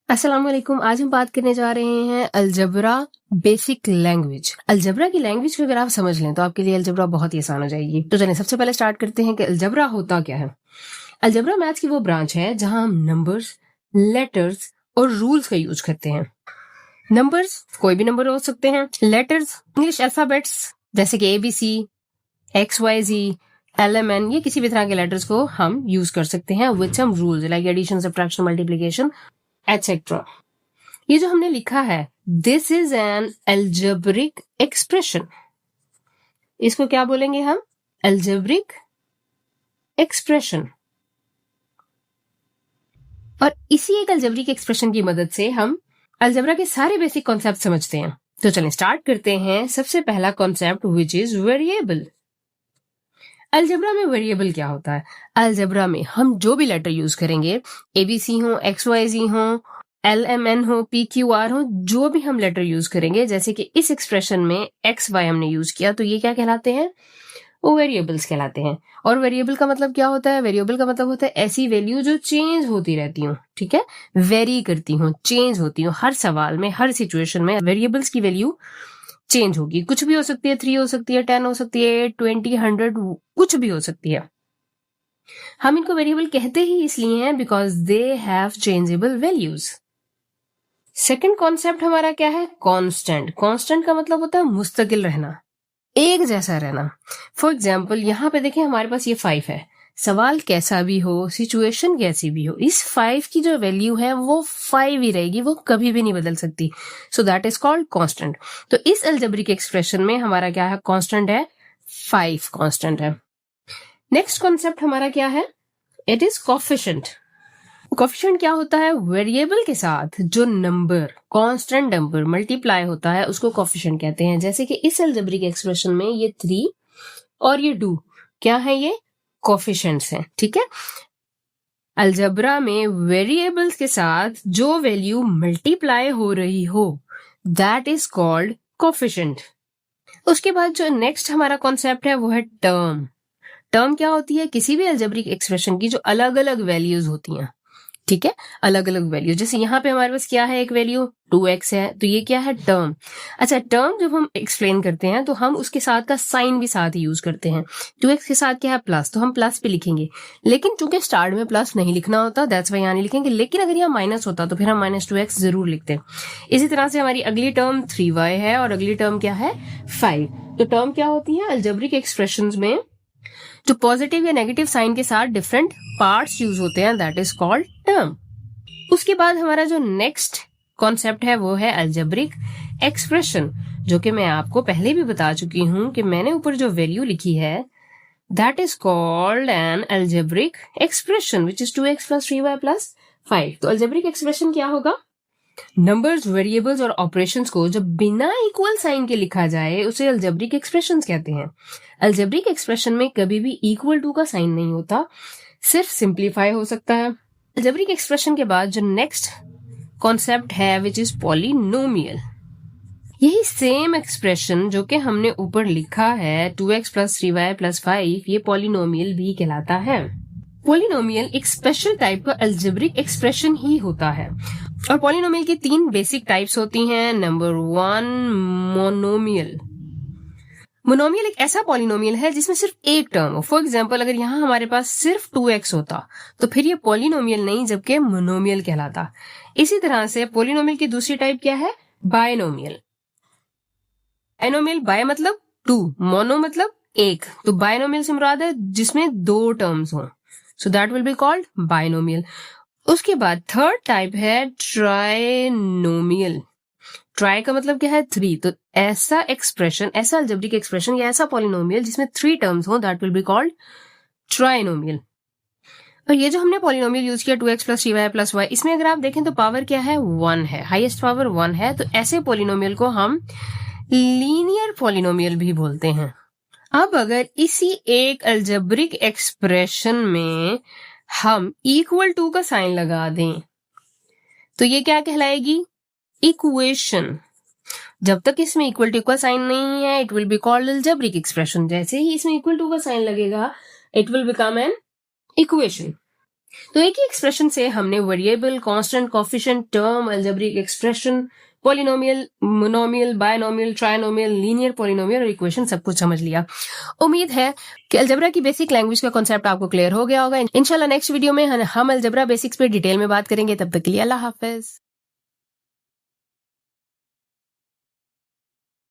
अस्सलाम वालेकुम। आज हम बात करने जा रहे हैं अलजबरा बेसिक लैंग्वेज। अलजबरा की लैंग्वेज को अगर आप समझ लें तो आपके लिए अलजबरा बहुत ही आसान हो जाएगी। तो चलिए सबसे पहले स्टार्ट करते हैं कि अलजबरा होता क्या है। अलजबरा मैथ्स की वो ब्रांच है जहां हम नंबर्स, लेटर्स और रूल्स का यूज करते हैं। नंबर्स कोई भी नंबर हो सकते हैं। लेटर्स इंग्लिश अल्फाबेट्स जैसे कि ABC, XYZ, LMN, ये किसी भी तरह के लेटर्स को हम यूज कर सकते हैं with some rules like addition, subtraction, multiplication etcetera. ये जो हमने लिखा है this is an algebraic expression, इसको क्या बोलेंगे हम? Algebraic expression. और इसी एक एल्जेब्रिक एक्सप्रेशन की मदद से हम अलजेब्रा के सारे बेसिक कॉन्सेप्ट समझते हैं। तो चलें स्टार्ट करते हैं। सबसे पहला concept which is variable. Algebra में वेरिएबल क्या होता है? अलजेब्रा में हम जो भी लेटर यूज करेंगे, ABC हो, XYZ हो, LMN हो, PQR हो, जो भी हम लेटर यूज करेंगे, जैसे कि इस एक्सप्रेशन में XY हमने यूज किया, तो ये क्या कहलाते हैं? वो वेरिएबल्स कहलाते हैं। और वेरिएबल का मतलब क्या होता है? वेरिएबल का मतलब होता है ऐसी वैल्यू जो चेंज होती रहती हूँ, ठीक है, वेरी करती हूँ, चेंज होती हूँ। हर सवाल में, हर सिचुएशन में वेरिएबल्स की वैल्यू चेंज होगी। कुछ भी हो सकती है, 3 हो सकती है, 10 हो सकती है, 20, 100, कुछ भी हो सकती है। हम इनको वेरिएबल कहते ही इसलिए हैं because they have changeable values. Second concept हमारा क्या है? कांस्टेंट। कांस्टेंट का मतलब होता है मुस्तकिल रहना, एक जैसा रहना। फॉर एग्जाम्पल यहाँ पे देखें, हमारे पास ये 5 है। सवाल कैसा भी हो, सिचुएशन कैसी भी हो, इस 5 की जो वैल्यू है वो 5 ही रहेगी, वो कभी भी नहीं बदल सकती। So that is called constant. तो इस अलजेब्रिक एक्सप्रेशन में हमारा क्या है? कांस्टेंट है, 5 कांस्टेंट है। नेक्स्ट कॉन्सेप्ट हमारा क्या है? It is coefficient. कोफिशिएंट क्या होता है? वेरिएबल के साथ जो नंबर, कांस्टेंट नंबर मल्टीप्लाई होता है उसको कोफिशिएंट कहते हैं। जैसे कि इस अलजेब्रिक एक्सप्रेशन में ये 3 और ये 2 क्या है? ये कोफिशिएंट्स हैं, ठीक है। अलजेब्रा में वेरिएबल्स के साथ जो वैल्यू मल्टीप्लाई हो रही हो दैट इज कॉल्ड कोफिशिएंट। उसके बाद जो नेक्स्ट हमारा कॉन्सेप्ट है वो है टर्म। टर्म क्या होती है? किसी भी अलजेब्रिक एक्सप्रेशन की जो अलग अलग वैल्यूज होती हैं, ठीक है, अलग अलग वैल्यू। जैसे यहाँ पे हमारे पास क्या है? एक वैल्यू 2x है, तो ये क्या है? टर्म। अच्छा, टर्म जब हम एक्सप्लेन करते हैं तो हम उसके साथ का साइन भी साथ ही यूज करते हैं। 2x के साथ क्या है? प्लस, तो हम प्लस पे लिखेंगे। लेकिन चूंकि स्टार्ट में प्लस नहीं लिखना होता, दैट्स वाई यहाँ नहीं लिखेंगे। लेकिन अगर यहाँ माइनस होता तो फिर हम -2x जरूर लिखते हैं। इसी तरह से हमारी अगली टर्म 3y है और अगली टर्म क्या है? 5। तो टर्म क्या होती है? अलजेब्रिक एक्सप्रेशन में जो पॉजिटिव या नेगेटिव साइन के साथ डिफरेंट पार्ट्स यूज होते हैं, दैट इज कॉल्ड टर्म। उसके बाद हमारा जो नेक्स्ट कॉन्सेप्ट है वो है अलजेब्रिक एक्सप्रेशन, जो कि मैं आपको पहले भी बता चुकी हूं कि मैंने ऊपर जो वैल्यू लिखी है that is called an algebraic expression which is 2x + 3y + 5। तो अलजेब्रिक एक्सप्रेशन क्या होगा? नंबर्स, वेरिएबल्स और ऑपरेशंस को जब बिना इक्वल साइन के लिखा जाए उसे अलजेब्रिक एक्सप्रेशंस कहते हैं। अलजेब्रिक एक्सप्रेशन में कभी भी इक्वल टू का साइन नहीं होता, सिर्फ सिंप्लीफाई हो सकता है। अलजेब्रिक एक्सप्रेशन के बाद जो नेक्स्ट कॉन्सेप्ट है विच इज पॉलिनोमियल। यही सेम एक्सप्रेशन जो कि हमने ऊपर लिखा है 2x + 3y + 5, ये पॉलिनोमियल भी कहलाता है। पॉलिनोमियल एक स्पेशल टाइप का अलजेब्रिक एक्सप्रेशन ही होता है। और पॉलिनोमियल की 3 बेसिक टाइप्स होती हैं। Number 1, monomial. मोनोमियल एक ऐसा पॉलिनोमियल है जिसमें सिर्फ एक टर्म हो। फॉर एग्जाम्पल, अगर यहाँ हमारे पास सिर्फ 2x होता तो फिर ये पॉलिनोमियल नहीं जबकि मोनोमियल कहलाता। इसी तरह से पॉलिनोमियल की दूसरी टाइप क्या है? बायनोमियल। बायनोमियल, बाय मतलब 2, मोनो मतलब एक, तो बायनोमियल से मुराद है जिसमें 2 टर्म्स हो, so that will be called binomial. उसके बाद थर्ड टाइप है ट्राइनोमियल। ट्राई का मतलब क्या है? 3, तो ऐसा एक्सप्रेशन, ऐसा अलजेब्रिक एक्सप्रेशन या ऐसा पॉलिनोमियल जिसमें 3 टर्म्स हो that will be called trinomial. और ये जो हमने पॉलिनोमियल यूज किया 2x + 3y + y, इसमें अगर आप देखें तो पावर क्या है? 1 है, हाईएस्ट पावर 1 है। तो ऐसे पॉलिनोमियल को हम लीनियर पॉलिनोमियल भी बोलते हैं। अब अगर इसी एक अलजेब्रिक एक्सप्रेशन में हम इक्वल टू का साइन लगा दें तो ये क्या कहलाएगी? इक्वेशन। जब तक इसमें इक्वल टू का साइन नहीं है it will be called algebraic expression. जैसे ही इसमें इक्वल टू का साइन लगेगा it will become an equation. तो एक ही एक्सप्रेशन से हमने variable, constant, coefficient, term, algebraic expression, polynomial, monomial, binomial, trinomial, linear polynomial और इक्वेशन सब कुछ समझ लिया। उम्मीद है कि अलजेब्रा की बेसिक लैंग्वेज का कॉन्सेप्ट आपको क्लियर हो गया होगा। इंशाल्लाह नेक्स्ट वीडियो में हम अलजेब्रा बेसिक्स पे डिटेल में बात करेंगे। तब तक के लिए अल्लाह हाफिज।